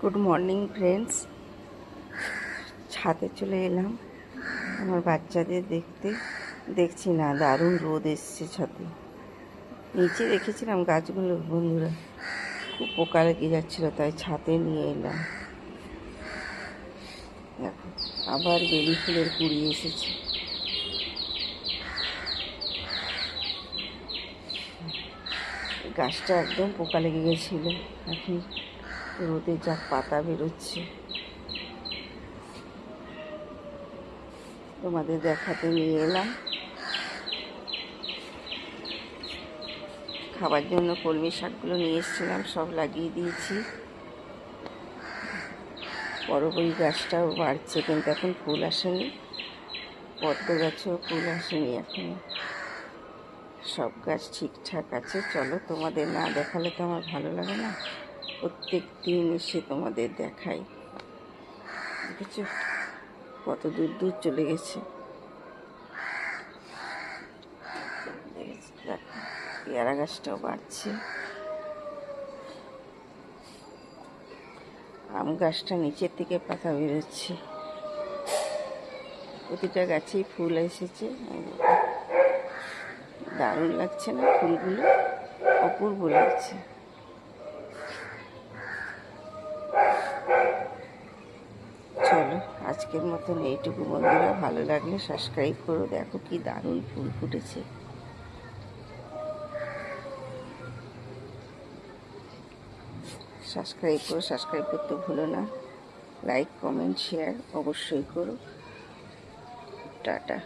Good morning friends. ছাদে চলে এলাম আমার বাচ্চাদের দেখছি না, দারুণ রোদ এসছে ছাদে। নিচে রেখেছিলাম গাছগুলো, বন্ধুরা খুব পোকা লেগে যাচ্ছিলো, তাই ছাদে নিয়ে এলাম। দেখো আবার বেলি ফুলের কুড়ি এসেছে। গাছটা একদম পোকা লেগে গেছিলো, এখন রোদে যা পাতা বেরোচ্ছে তোমাদের দেখাতে নিয়ে এলাম। খাবার জন্য কলমি শাকগুলো নিয়ে এসেছিলাম, সব লাগিয়ে দিয়েছি। বড়বড়ি গাছটাও বাড়ছে, কিন্তু এখন ফুল আসেনি। পদ্ম গাছেও ফুল আসেনি এখনো। সব গাছ ঠিকঠাক আছে। চলো, তোমাদের না দেখালে তো আমার ভালো লাগে না, প্রত্যেক দিন এসে তোমাদের দেখাই। দেখেছো কত দূর দূর চলে গেছে। দেখো পেয়ারা গাছটাও বাড়ছে। আম গাছটা নিচের থেকে পাতা বেরোচ্ছে। প্রতিটা গাছেই ফুল এসেছে, দারুণ লাগছে না? ফুলগুলো অপূর্ব লাগছে। চলো আজকের মতন এইটুকু বন্ধুরা, ভালো লাগলে সাবস্ক্রাইব করো। দেখো কি দারুণ ফুল ফুটেছে। সাবস্ক্রাইব করতে ভুলো না। লাইক কমেন্ট শেয়ার অবশ্যই করো। টাটা।